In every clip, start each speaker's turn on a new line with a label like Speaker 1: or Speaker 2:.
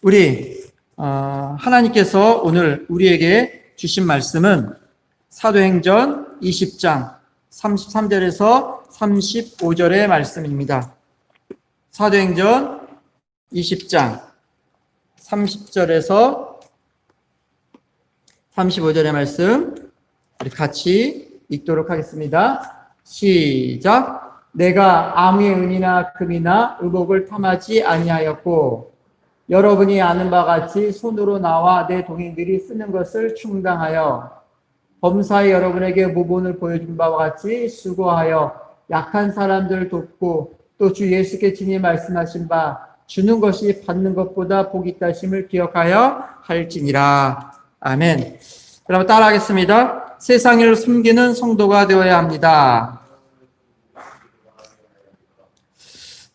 Speaker 1: 우리 하나님께서 오늘 우리에게 주신 말씀은 사도행전 20장 33절에서 35절의 말씀입니다. 사도행전 20장 30절에서 35절의 말씀 우리 같이 읽도록 하겠습니다. 시작. 내가 아무의 은이나 금이나 의복을 탐하지 아니하였고 여러분이 아는 바 같이 손으로 나와 내 동행들이 쓰는 것을 충당하여 범사에 여러분에게 모본을 보여준 바와 같이 수고하여 약한 사람들을 돕고 또 주 예수께 친히 말씀하신 바 주는 것이 받는 것보다 복이 있다심을 기억하여 할지니라. 아멘. 여러분 따라하겠습니다. 세상을 숨기는 성도가 되어야 합니다.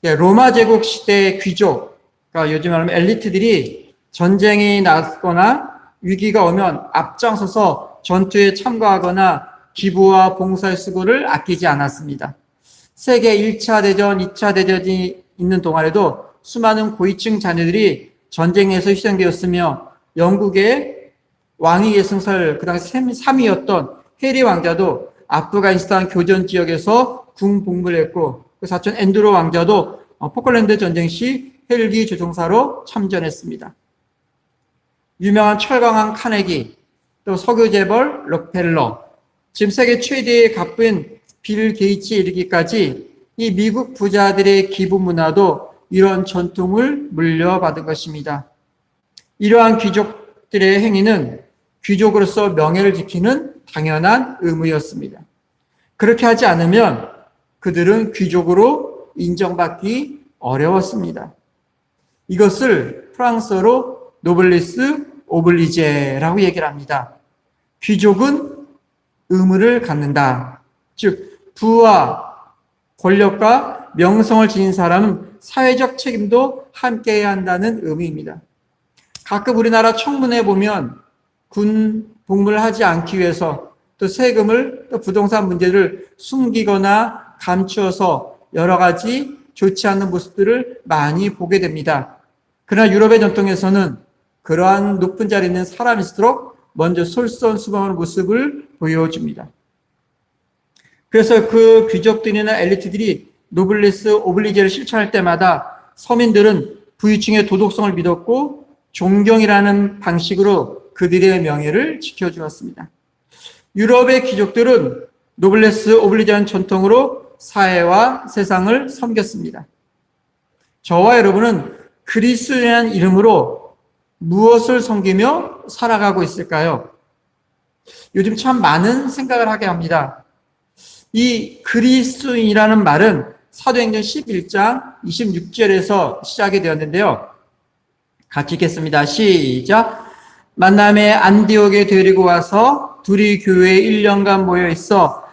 Speaker 1: 로마 제국 시대의 귀족, 그러니까 요즘 말하면 엘리트들이 전쟁이 났거나 위기가 오면 앞장서서 전투에 참가하거나 기부와 봉사의 수고를 아끼지 않았습니다. 세계 1차 대전, 2차 대전이 있는 동안에도 수많은 고위층 자녀들이 전쟁에서 희생되었으며 영국의 왕위 계승설 그 당시 3위였던 해리 왕자도 아프가니스탄 교전 지역에서 군 복무를 했고 그 사촌 앤드루 왕자도 포클랜드 전쟁 시 헬기 조종사로 참전했습니다. 유명한 철강왕 카네기, 또 석유 재벌 록펠러, 지금 세계 최대의 갑부인 빌 게이츠에 이르기까지 이 미국 부자들의 기부 문화도 이런 전통을 물려받은 것입니다. 이러한 귀족들의 행위는 귀족으로서 명예를 지키는 당연한 의무였습니다. 그렇게 하지 않으면 그들은 귀족으로 인정받기 어려웠습니다. 이것을 프랑스어로 노블리스 오블리제라고 얘기를 합니다. 귀족은 의무를 갖는다. 즉 부와 권력과 명성을 지닌 사람은 사회적 책임도 함께해야 한다는 의미입니다. 가끔 우리나라 청문회 보면 군 복무를 하지 않기 위해서 또 세금을 또 부동산 문제를 숨기거나 감추어서 여러 가지 좋지 않은 모습들을 많이 보게 됩니다. 그러나 유럽의 전통에서는 그러한 높은 자리에 있는 사람일수록 먼저 솔선수범하는 모습을 보여줍니다. 그래서 그 귀족들이나 엘리트들이 노블리스 오블리제를 실천할 때마다 서민들은 부유층의 도덕성을 믿었고 존경이라는 방식으로 그들의 명예를 지켜주었습니다. 유럽의 귀족들은 노블레스 오블리제한 전통으로 사회와 세상을 섬겼습니다. 저와 여러분은 그리스도라는 이름으로 무엇을 섬기며 살아가고 있을까요? 요즘 참 많은 생각을 하게 합니다. 이 그리스도인이라는 말은 사도행전 11장 26절에서 시작이 되었는데요. 같이 읽겠습니다. 시작. 만남에 안디옥에 데리고 와서 둘이 교회에 1년간 모여 있어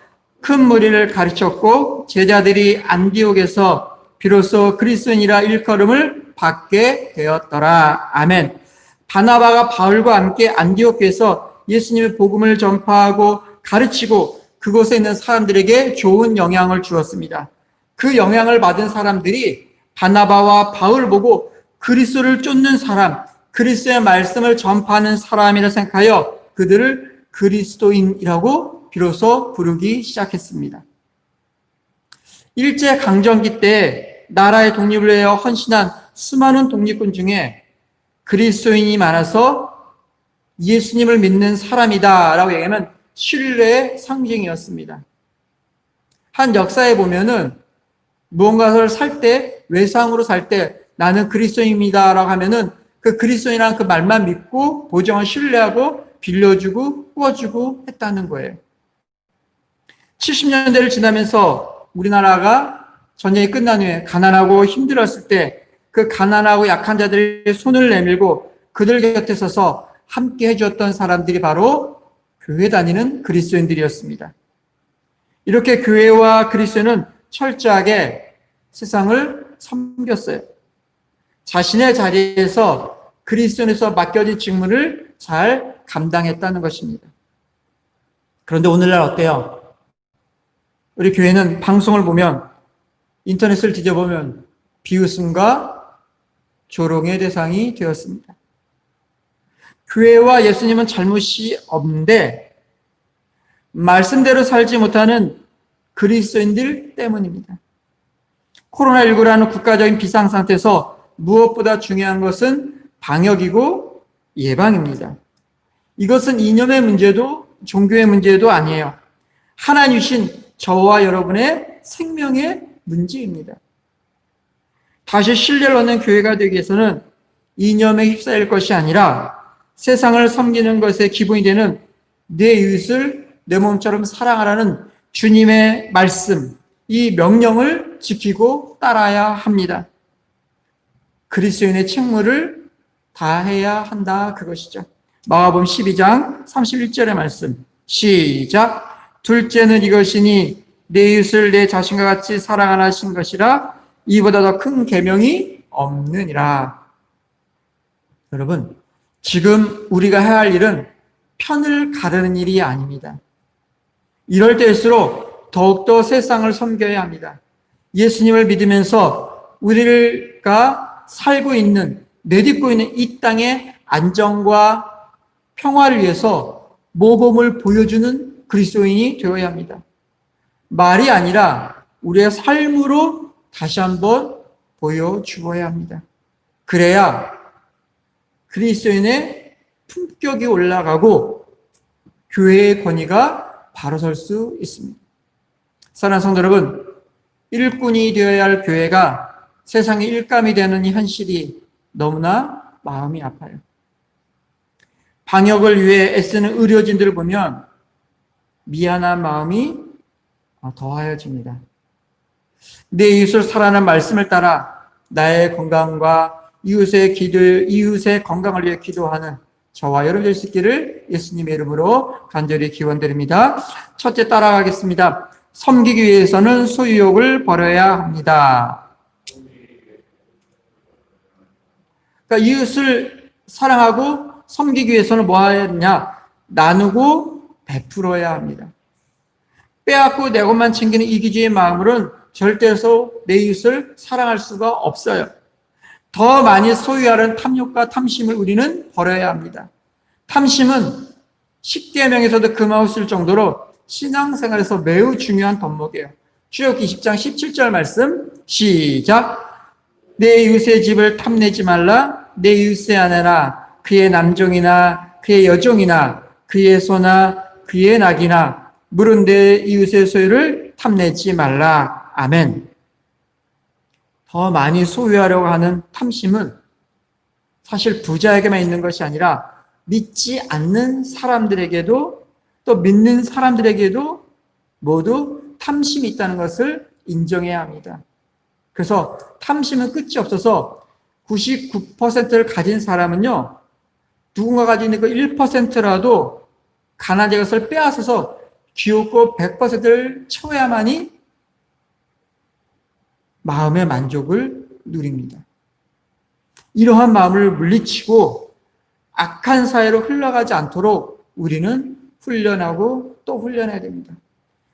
Speaker 1: 큰 무리를 가르쳤고 제자들이 안디옥에서 비로소 그리스도인이라 일컬음을 받게 되었더라. 아멘. 바나바가 바울과 함께 안디옥 교회에서 예수님의 복음을 전파하고 가르치고 그곳에 있는 사람들에게 좋은 영향을 주었습니다. 그 영향을 받은 사람들이 바나바와 바울 보고 그리스도를 쫓는 사람, 그리스도의 말씀을 전파하는 사람이라 생각하여 그들을 그리스도인이라고 비로소 부르기 시작했습니다. 일제강점기 때 나라의 독립을 위하여 헌신한 수많은 독립군 중에 그리스도인이 많아서 예수님을 믿는 사람이다 라고 얘기하면 신뢰의 상징이었습니다. 한 역사에 보면은 무언가를 살 때, 외상으로 살 때 나는 그리스도인입니다 라고 하면은 그 그리스도인이라는 그 말만 믿고 보정을 신뢰하고 빌려주고 꾸어주고 했다는 거예요. 70년대를 지나면서 우리나라가 전쟁이 끝난 후에 가난하고 힘들었을 때 그 가난하고 약한 자들의 손을 내밀고 그들 곁에 서서 함께 해주었던 사람들이 바로 교회 다니는 그리스도인들이었습니다. 이렇게 교회와 그리스도인은 철저하게 세상을 섬겼어요. 자신의 자리에서 그리스도인에서 맡겨진 직무를 잘 감당했다는 것입니다. 그런데 오늘날 어때요? 우리 교회는 방송을 보면 인터넷을 뒤져보면 비웃음과 조롱의 대상이 되었습니다. 교회와 예수님은 잘못이 없는데 말씀대로 살지 못하는 그리스도인들 때문입니다. 코로나19라는 국가적인 비상상태에서 무엇보다 중요한 것은 방역이고 예방입니다. 이것은 이념의 문제도 종교의 문제도 아니에요. 하나님 주신 저와 여러분의 생명의 문제입니다. 다시 신뢰를 얻는 교회가 되기 위해서는 이념에 휩싸일 것이 아니라 세상을 섬기는 것에 기본이 되는 내 이웃을 내 몸처럼 사랑하라는 주님의 말씀, 이 명령을 지키고 따라야 합니다. 그리스도인의 책무를 다해야 한다, 그것이죠. 마가복음 12장 31절의 말씀 시작. 둘째는 이것이니 내 이웃을 내 자신과 같이 사랑하신 것이라 이보다 더 큰 계명이 없느니라. 여러분, 지금 우리가 해야 할 일은 편을 가르는 일이 아닙니다. 이럴 때일수록 더욱더 세상을 섬겨야 합니다. 예수님을 믿으면서 우리가 살고 있는, 내딛고 있는 이 땅의 안정과 평화를 위해서 모범을 보여주는 그리스도인이 되어야 합니다. 말이 아니라 우리의 삶으로 다시 한번 보여주어야 합니다. 그래야 그리스도인의 품격이 올라가고 교회의 권위가 바로 설 수 있습니다. 사랑하는 성도 여러분, 일꾼이 되어야 할 교회가 세상의 일감이 되는 이 현실이 너무나 마음이 아파요. 방역을 위해 애쓰는 의료진들을 보면 미안한 마음이 더하여집니다. 내 이웃을 사랑하는 말씀을 따라 나의 건강과 이웃의 건강을 위해 기도하는 저와 여러분 될 수 있기를 예수님의 이름으로 간절히 기원드립니다. 첫째 따라가겠습니다. 섬기기 위해서는 소유욕을 버려야 합니다. 그러니까 이웃을 사랑하고 섬기기 위해서는 뭐 해야 하느냐? 나누고 베풀어야 합니다. 빼앗고 내 것만 챙기는 이기주의 마음으로는 절대로 내 이웃을 사랑할 수가 없어요. 더 많이 소유하는 탐욕과 탐심을 우리는 버려야 합니다. 탐심은 십계명에서도 금하실 정도로 신앙생활에서 매우 중요한 덕목이에요. 출애굽기 20장 17절 말씀 시작. 내 이웃의 집을 탐내지 말라. 내 이웃의 아내나 그의 남종이나 그의 여종이나 그의 소나 그의 낙이나 물은 내 이웃의 소유를 탐내지 말라. 아멘. 더 많이 소유하려고 하는 탐심은 사실 부자에게만 있는 것이 아니라 믿지 않는 사람들에게도 또 믿는 사람들에게도 모두 탐심이 있다는 것을 인정해야 합니다. 그래서 탐심은 끝이 없어서 99%를 가진 사람은요, 누군가 가지고 있는 그 1%라도 가난한 것을 빼앗아서 기웃고 100%를 채워야만이 마음의 만족을 누립니다. 이러한 마음을 물리치고 악한 사회로 흘러가지 않도록 우리는 훈련하고 또 훈련해야 됩니다.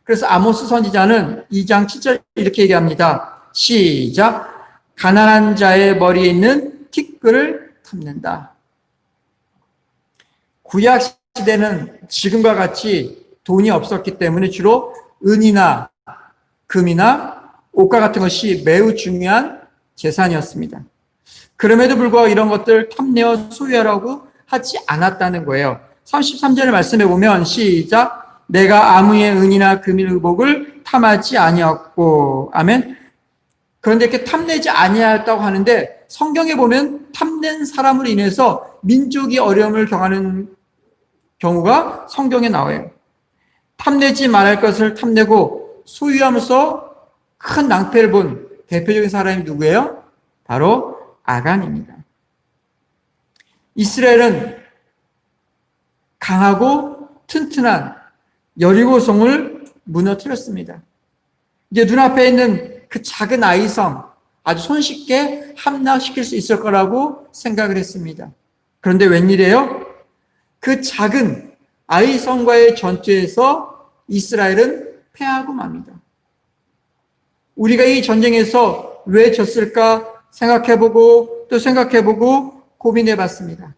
Speaker 1: 그래서 아모스 선지자는 2장 7절 이렇게 얘기합니다. 시작. 가난한 자의 머리에 있는 티끌을 탐낸다. 구약 시대는 지금과 같이 돈이 없었기 때문에 주로 은이나 금이나 옷과 같은 것이 매우 중요한 재산이었습니다. 그럼에도 불구하고 이런 것들 탐내어 소유하라고 하지 않았다는 거예요. 33절의 말씀에 보면 시작. 내가 아무의 은이나 금이나 의복을 탐하지 아니었고 아멘. 그런데 이렇게 탐내지 아니하였다고 하는데 성경에 보면 탐낸 사람으로 인해서 민족이 어려움을 경하는 경우가 성경에 나와요. 탐내지 말할 것을 탐내고 소유하면서 큰 낭패를 본 대표적인 사람이 누구예요? 바로 아간입니다. 이스라엘은 강하고 튼튼한 여리고성을 무너뜨렸습니다. 이제 눈앞에 있는 그 작은 아이성 아주 손쉽게 함락시킬 수 있을 거라고 생각을 했습니다. 그런데 웬일이에요? 그 작은 아이성과의 전투에서 이스라엘은 패하고 맙니다. 우리가 이 전쟁에서 왜 졌을까 생각해보고 또 생각해보고 고민해봤습니다.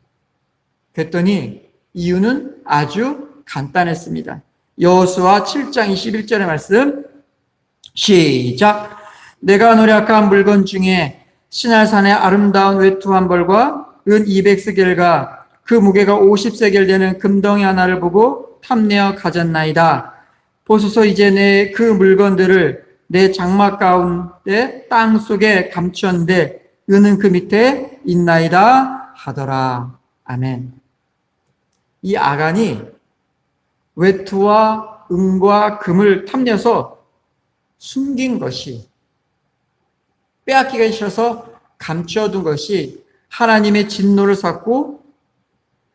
Speaker 1: 그랬더니 이유는 아주 간단했습니다. 여호수아 7장 21절의 말씀 시작. 내가 노력한 물건 중에 시날산의 아름다운 외투 한 벌과 은 200세겔과 그 무게가 50세겔 되는 금덩이 하나를 보고 탐내어 가졌나이다. 보소서 이제 내 그 물건들을 내 장막 가운데 땅 속에 감추었는데 은은 그 밑에 있나이다 하더라. 아멘. 이 아간이 외투와 은과 금을 탐내어서 숨긴 것이, 빼앗기가 싫어서 감추어둔 것이 하나님의 진노를 샀고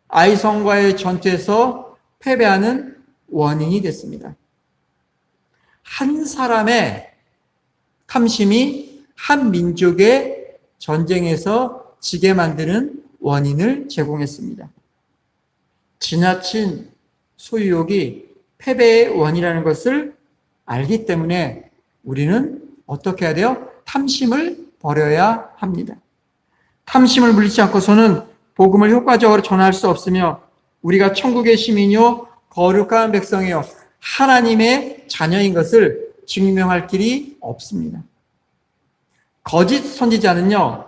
Speaker 1: 아이성과의 전투에서 패배하는 원인이 됐습니다. 한 사람의 탐심이 한 민족의 전쟁에서 지게 만드는 원인을 제공했습니다. 지나친 소유욕이 패배의 원인이라는 것을 알기 때문에 우리는 어떻게 해야 돼요? 탐심을 버려야 합니다. 탐심을 물리치 않고서는 복음을 효과적으로 전할 수 없으며 우리가 천국의 시민이요 거룩한 백성이요 하나님의 자녀인 것을 증명할 길이 없습니다. 거짓 선지자는요,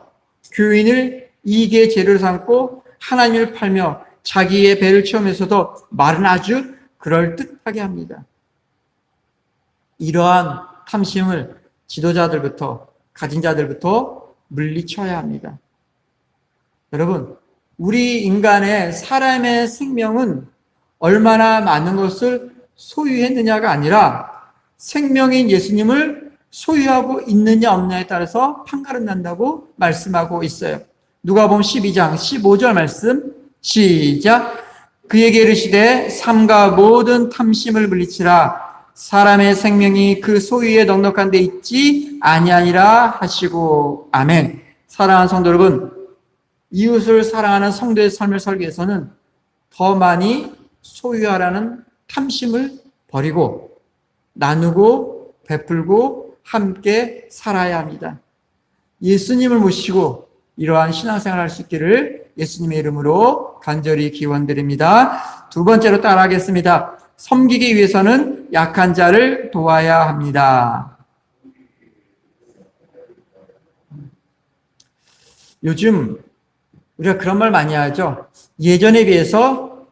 Speaker 1: 교인을 이익의 재료로 삼고 하나님을 팔며 자기의 배를 채우면서도 말은 아주 그럴듯하게 합니다. 이러한 탐심을 지도자들부터, 가진 자들부터 물리쳐야 합니다. 여러분, 우리 인간의 사람의 생명은 얼마나 많은 것을 소유했느냐가 아니라 생명인 예수님을 소유하고 있느냐 없느냐에 따라서 판가름 난다고 말씀하고 있어요. 누가복음 12장 15절 말씀 시작. 그에게 이르시되 삼가 모든 탐심을 물리치라. 사람의 생명이 그 소유에 넉넉한 데 있지 아니하니라 하시고. 아멘. 사랑하는 성도 여러분, 이웃을 사랑하는 성도의 삶을 살기 위해서는 더 많이 소유하라는 탐심을 버리고 나누고 베풀고 함께 살아야 합니다. 예수님을 모시고 이러한 신앙생활을 할 수 있기를 예수님의 이름으로 간절히 기원드립니다. 두 번째로 따라하겠습니다. 섬기기 위해서는 약한 자를 도와야 합니다. 요즘 우리가 그런 말 많이 하죠. 예전에 비해서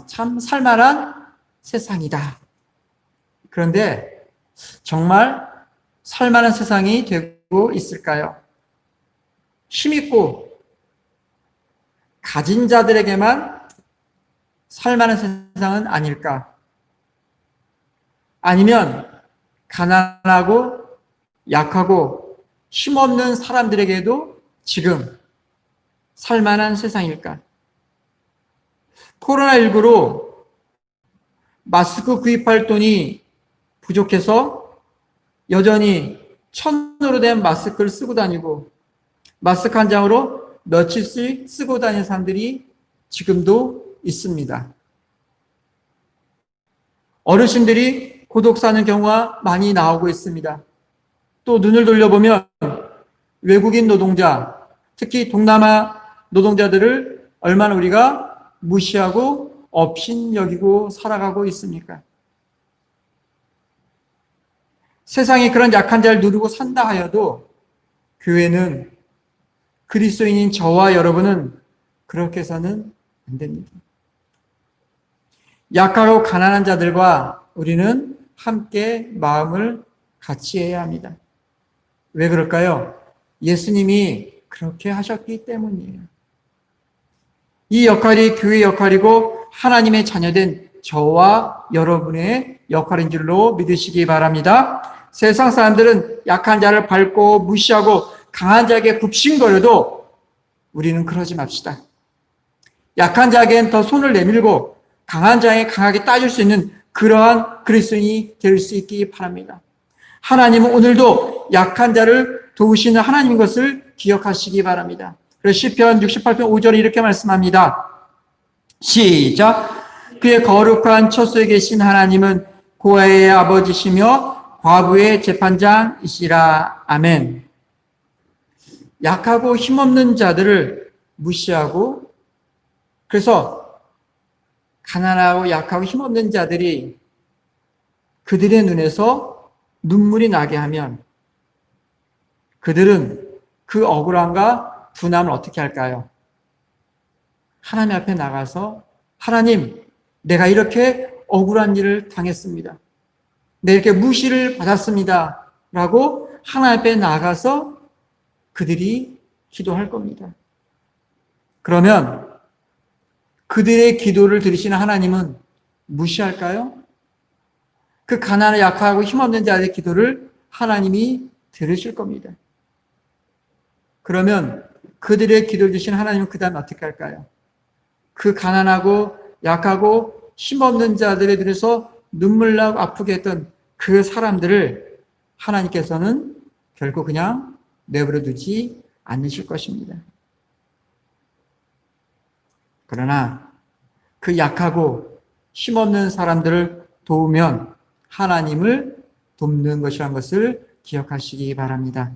Speaker 1: 참 살만한 세상이다. 그런데 정말 살만한 세상이 되고 있을까요? 힘있고 가진 자들에게만 살만한 세상은 아닐까? 아니면 가난하고 약하고 힘없는 사람들에게도 지금 살만한 세상일까? 코로나19로 마스크 구입할 돈이 부족해서 여전히 1,000으로 된 마스크를 쓰고 다니고 마스크 한 장으로 며칠씩 쓰고 다니는 사람들이 지금도 있습니다. 어르신들이 고독 사는 경우가 많이 나오고 있습니다. 또 눈을 돌려보면 외국인 노동자, 특히 동남아 노동자들을 얼마나 우리가 무시하고 업신여기고 살아가고 있습니까? 세상이 그런 약한 자를 누리고 산다 하여도 교회는 그리스도인인 저와 여러분은 그렇게 해서는 안 됩니다. 약하고 가난한 자들과 우리는 함께 마음을 같이 해야 합니다. 왜 그럴까요? 예수님이 그렇게 하셨기 때문이에요. 이 역할이 교회의 역할이고 하나님의 자녀된 저와 여러분의 역할인 줄로 믿으시기 바랍니다. 세상 사람들은 약한 자를 밟고 무시하고 강한 자에게 굽신거려도 우리는 그러지 맙시다. 약한 자에게는 더 손을 내밀고 강한 자에게 강하게 따질 수 있는 그러한 그리스도인이 될 수 있기 바랍니다. 하나님은 오늘도 약한 자를 도우시는 하나님인 것을 기억하시기 바랍니다. 그래서 시편 68편 5절에 이렇게 말씀합니다. 시작. 그의 거룩한 처소에 계신 하나님은 고아의 아버지시며 과부의 재판장이시라. 아멘. 약하고 힘없는 자들을 무시하고, 그래서 가난하고 약하고 힘없는 자들이 그들의 눈에서 눈물이 나게 하면 그들은 그 억울함과 분함을 어떻게 할까요? 하나님 앞에 나가서, 하나님, 내가 이렇게 억울한 일을 당했습니다. 내가 이렇게 무시를 받았습니다. 라고 하나님 앞에 나가서 그들이 기도할 겁니다. 그러면 그들의 기도를 들으시는 하나님은 무시할까요? 그 가난하고 약하고 힘없는 자들의 기도를 하나님이 들으실 겁니다. 그러면 그들의 기도를 주신 하나님은 그 다음 어떻게 할까요? 그 가난하고 약하고 힘없는 자들에 대해서 눈물 나고 아프게 했던 그 사람들을 하나님께서는 결코 그냥 내버려 두지 않으실 것입니다. 그러나 그 약하고 힘없는 사람들을 도우면 하나님을 돕는 것이라는 것을 기억하시기 바랍니다.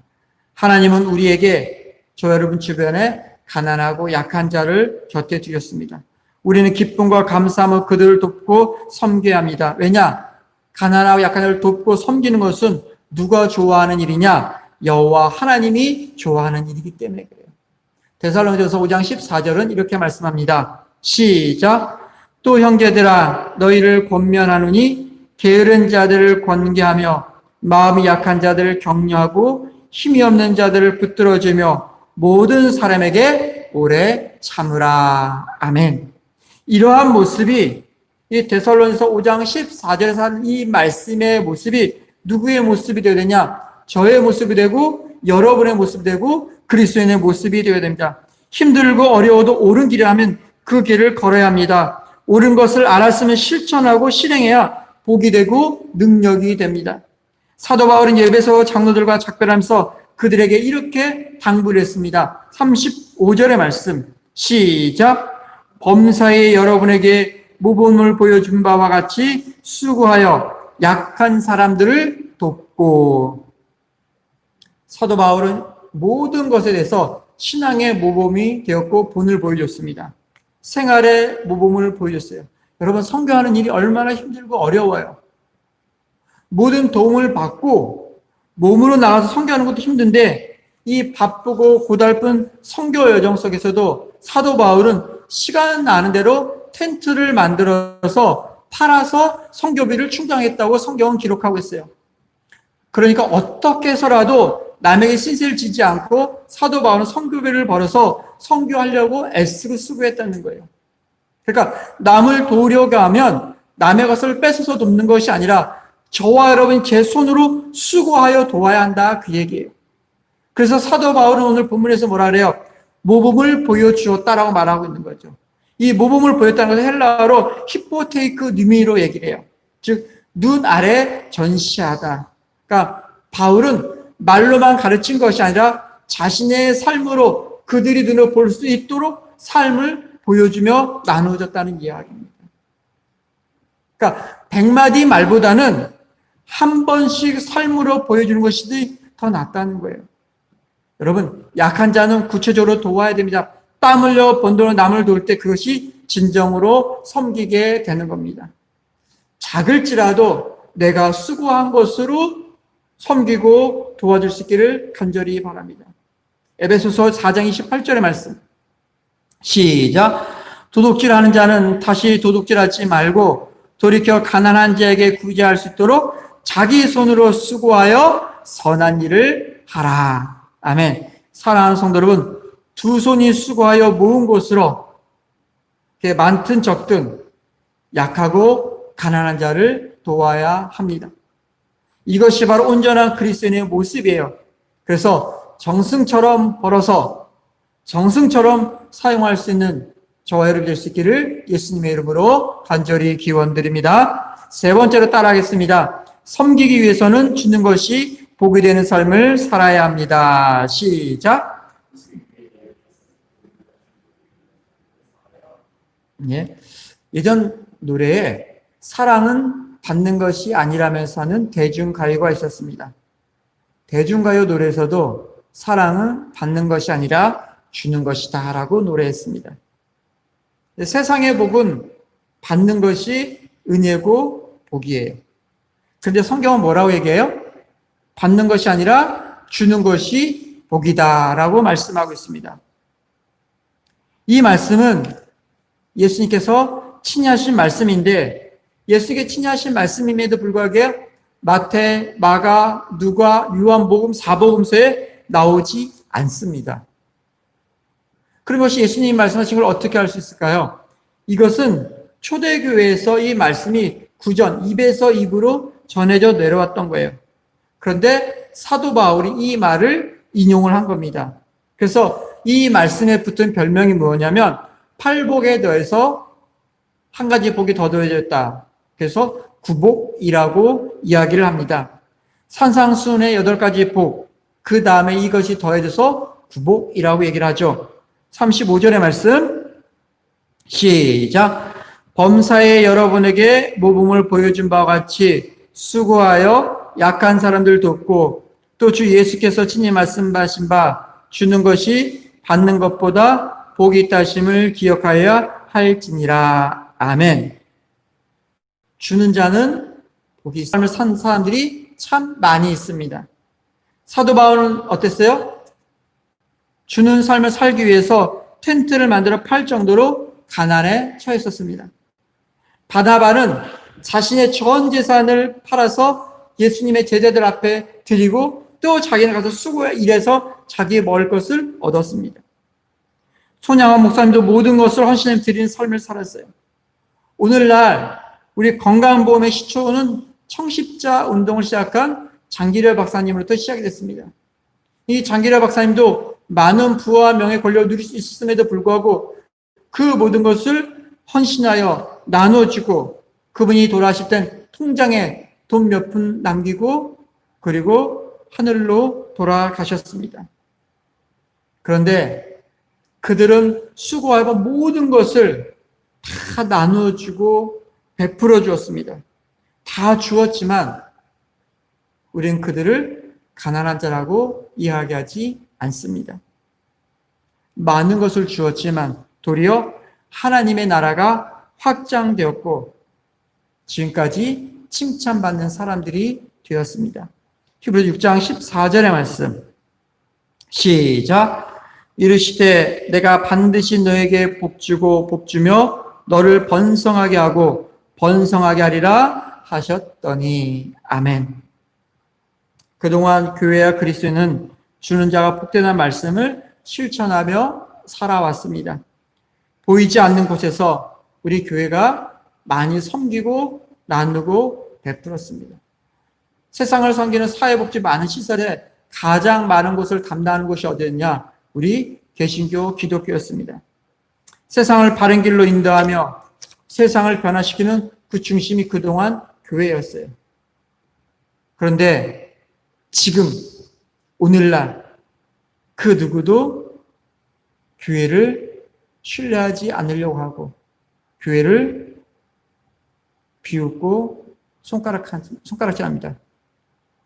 Speaker 1: 하나님은 우리에게, 저 여러분 주변에 가난하고 약한 자를 곁에 두셨습니다. 우리는 기쁨과 감사함으로 그들을 돕고 섬겨야 합니다. 왜냐? 가난하고 약한 자를 돕고 섬기는 것은 누가 좋아하는 일이냐? 여호와 하나님이 좋아하는 일이기 때문에 그래요. 데살로니가서 5장 14절은 이렇게 말씀합니다. 시작. 또 형제들아, 너희를 권면하노니 게으른 자들을 권계하며 마음이 약한 자들을 격려하고 힘이 없는 자들을 붙들어주며 모든 사람에게 오래 참으라. 아멘. 이러한 모습이 이 데살로니가서 5장 14절에서 한 이 말씀의 모습이 누구의 모습이 되어야 되냐? 저의 모습이 되고 여러분의 모습이 되고 그리스도인의 모습이 되어야 됩니다. 힘들고 어려워도 옳은 길이라면 그 길을 걸어야 합니다. 옳은 것을 알았으면 실천하고 실행해야 복이 되고 능력이 됩니다. 사도 바울은 에베소 장로들과 작별하면서 그들에게 이렇게 당부를 했습니다. 35절의 말씀 시작. 범사에 여러분에게 모범을 보여준 바와 같이 수고하여 약한 사람들을 돕고. 사도 바울은 모든 것에 대해서 신앙의 모범이 되었고 본을 보여줬습니다. 생활의 모범을 보여줬어요. 여러분, 선교하는 일이 얼마나 힘들고 어려워요. 모든 도움을 받고 몸으로 나가서 선교하는 것도 힘든데 이 바쁘고 고달픈 선교 여정 속에서도 사도 바울은 시간 나는 대로 텐트를 만들어서 팔아서 선교비를 충당했다고 성경은 기록하고 있어요. 그러니까 어떻게 해서라도 남에게 신세를 지지 않고 사도 바울은 선교비를 벌어서 선교하려고 애쓰고 수고했다는 거예요. 그러니까 남을 도우려고 하면 남의 것을 뺏어서 돕는 것이 아니라 저와 여러분 제 손으로 수고하여 도와야 한다, 그 얘기예요. 그래서 사도 바울은 오늘 본문에서 뭐라 그래요? 모범을 보여주었다라고 말하고 있는 거죠. 이 모범을 보였다는 것은 헬라어로 히포테이크 누미로 얘기를 해요. 즉 눈 아래 전시하다. 그러니까 바울은 말로만 가르친 것이 아니라 자신의 삶으로 그들이 눈으로 볼 수 있도록 삶을 보여주며 나누어졌다는 이야기입니다. 그러니까 100마디 말보다는 한 번씩 삶으로 보여주는 것이 더 낫다는 거예요. 여러분, 약한 자는 구체적으로 도와야 됩니다. 땀 흘려 번 돈으로 남을 도울 때 그것이 진정으로 섬기게 되는 겁니다. 작을지라도 내가 수고한 것으로 섬기고 도와줄 수 있기를 간절히 바랍니다. 에베소서 4장 28절의 말씀 시작. 도둑질하는 자는 다시 도둑질하지 말고 돌이켜 가난한 자에게 구제할 수 있도록 자기 손으로 수고하여 선한 일을 하라. 아멘. 사랑하는 성도 여러분, 두 손이 수고하여 모은 곳으로 많든 적든 약하고 가난한 자를 도와야 합니다. 이것이 바로 온전한 그리스도인의 모습이에요. 그래서 정승처럼 벌어서 정승처럼 사용할 수 있는 저와 여러분 될 수 있기를 예수님의 이름으로 간절히 기원드립니다. 세 번째로 따라하겠습니다. 섬기기 위해서는 주는 것이 복이 되는 삶을 살아야 합니다. 시작. 예. 예전 노래에 사랑은 받는 것이 아니라면서 하는 대중가요가 있었습니다. 대중가요 노래에서도 사랑은 받는 것이 아니라 주는 것이다 라고 노래했습니다. 세상의 복은 받는 것이 은혜고 복이에요. 그런데 성경은 뭐라고 얘기해요? 받는 것이 아니라 주는 것이 복이다 라고 말씀하고 있습니다. 이 말씀은 예수님께서 친히 하신 말씀인데, 예수님께 친히 하신 말씀임에도 불구하고 마태, 마가, 누가, 요한복음, 사복음서에 나오지 않습니다. 그럼 이것이 예수님이 말씀하신 걸 어떻게 알 수 있을까요? 이것은 초대교회에서 이 말씀이 구전, 입에서 입으로 전해져 내려왔던 거예요. 그런데 사도 바울이 이 말을 인용을 한 겁니다. 그래서 이 말씀에 붙은 별명이 뭐냐면 팔복에 더해서 한 가지 복이 더 더해졌다. 그래서 구복이라고 이야기를 합니다. 산상수훈의 8가지 복, 그 다음에 이것이 더해져서 구복이라고 얘기를 하죠. 35절의 말씀 시작. 범사에 여러분에게 모범을 보여준 바와 같이 수고하여 약한 사람들 돕고 또 주 예수께서 친히 말씀하신 바 주는 것이 받는 것보다 복이 있다심을 기억하여야 할지니라. 아멘. 주는 자는 복이 있습니다. 삶을 산 사람들이 참 많이 있습니다. 사도 바울은 어땠어요? 주는 삶을 살기 위해서 텐트를 만들어 팔 정도로 가난에 처했었습니다. 바나바는 자신의 전 재산을 팔아서 예수님의 제자들 앞에 드리고 또 자기는 가서 수고해 일해서 자기의 먹을 것을 얻었습니다. 손양원 목사님도 모든 것을 헌신해 드리는 삶을 살았어요. 오늘날 우리 건강보험의 시초는 청십자 운동을 시작한 장기렬 박사님으로부터 시작이 됐습니다. 이 장기렬 박사님도 많은 부와 명예 권력을 누릴 수 있음에도 불구하고 그 모든 것을 헌신하여 나눠주고 그분이 돌아가실 땐 통장에 돈 몇 푼 남기고 그리고 하늘로 돌아가셨습니다. 그런데 그들은 수고하고 모든 것을 다 나눠주고 베풀어 주었습니다. 다 주었지만 우리는 그들을 가난한 자라고 이야기하지 않습니다. 많은 것을 주었지만 도리어 하나님의 나라가 확장되었고 지금까지 칭찬받는 사람들이 되었습니다. 히브리서 6장 14절의 말씀 시작. 이르시되 내가 반드시 너에게 복주고 복주며 너를 번성하게 하고 번성하게 하리라 하셨더니 아멘. 그동안 교회와 그리스도인은 주는 자가 복되다는 말씀을 실천하며 살아왔습니다. 보이지 않는 곳에서 우리 교회가 많이 섬기고 나누고 베풀었습니다. 세상을 섬기는 사회복지 많은 시설에 가장 많은 곳을 담당하는 곳이 어디였냐? 우리 개신교 기독교였습니다. 세상을 바른 길로 인도하며 세상을 변화시키는 그 중심이 그동안 교회였어요. 그런데 지금 오늘날 그 누구도 교회를 신뢰하지 않으려고 하고 교회를 비웃고 손가락질합니다.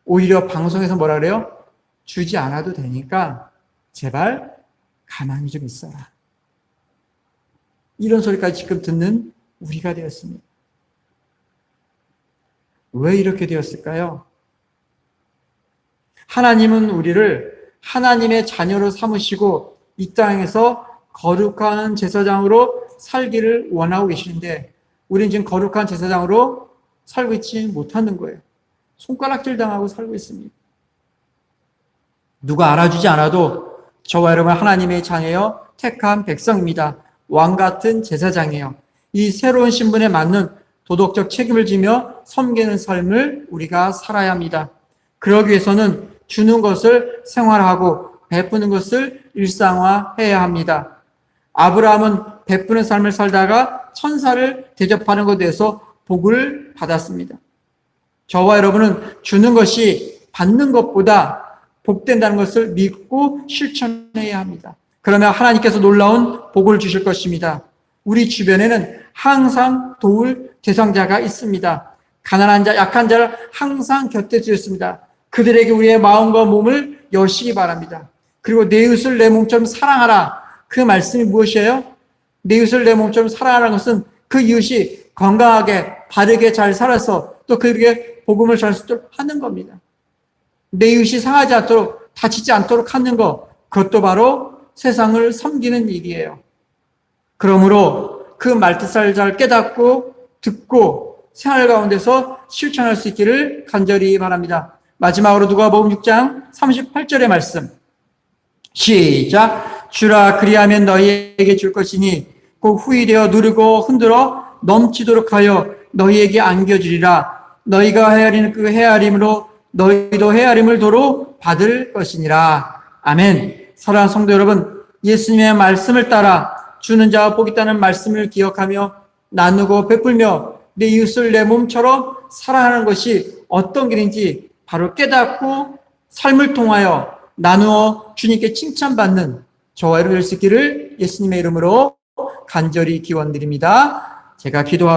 Speaker 1: 오히려 방송에서 뭐라 그래요? 주지 않아도 되니까 제발 가만히 좀 있어라. 이런 소리까지 지금 듣는 우리가 되었습니다. 왜 이렇게 되었을까요? 하나님은 우리를 하나님의 자녀로 삼으시고 이 땅에서 거룩한 제사장으로 살기를 원하고 계시는데 우리는 지금 거룩한 제사장으로 살고 있지 못하는 거예요. 손가락질 당하고 살고 있습니다. 누가 알아주지 않아도 저와 여러분 하나님의 자녀여 택한 백성입니다. 왕 같은 제사장이에요. 이 새로운 신분에 맞는 도덕적 책임을 지며 섬기는 삶을 우리가 살아야 합니다. 그러기 위해서는 주는 것을 생활하고 베푸는 것을 일상화해야 합니다. 아브라함은 베푸는 삶을 살다가 천사를 대접하는 것에 대해서 복을 받았습니다. 저와 여러분은 주는 것이 받는 것보다 복된다는 것을 믿고 실천해야 합니다. 그러면 하나님께서 놀라운 복을 주실 것입니다. 우리 주변에는 항상 도울 대상자가 있습니다. 가난한 자, 약한 자를 항상 곁에 두셨습니다. 그들에게 우리의 마음과 몸을 여시기 바랍니다. 그리고 내 이웃을 내 몸처럼 사랑하라. 그 말씀이 무엇이에요? 내 이웃을 내 몸처럼 사랑하라는 것은 그 이웃이 건강하게 바르게 잘 살아서 또 그에게 복음을 전할 수 있도록 하는 겁니다. 내 이웃이 상하지 않도록 다치지 않도록 하는 것, 그것도 바로 세상을 섬기는 일이에요. 그러므로 그 말뜻을 잘 깨닫고 듣고 생활 가운데서 실천할 수 있기를 간절히 바랍니다. 마지막으로 누가복음 6장 38절의 말씀 시작. 주라 그리하면 너희에게 줄 것이니 곧 후일되어 누르고 흔들어 넘치도록 하여 너희에게 안겨주리라. 너희가 헤아리는 그 헤아림으로 너희도 헤아림을 도로 받을 것이니라. 아멘. 사랑하는 성도 여러분, 예수님의 말씀을 따라 주는 자와 복이 있다는 말씀을 기억하며 나누고 베풀며 내 이웃을 내 몸처럼 사랑하는 것이 어떤 길인지 바로 깨닫고 삶을 통하여 나누어 주님께 칭찬받는 저와 여러분 될 수 있기를 예수님의 이름으로 간절히 기원드립니다. 제가 기도하고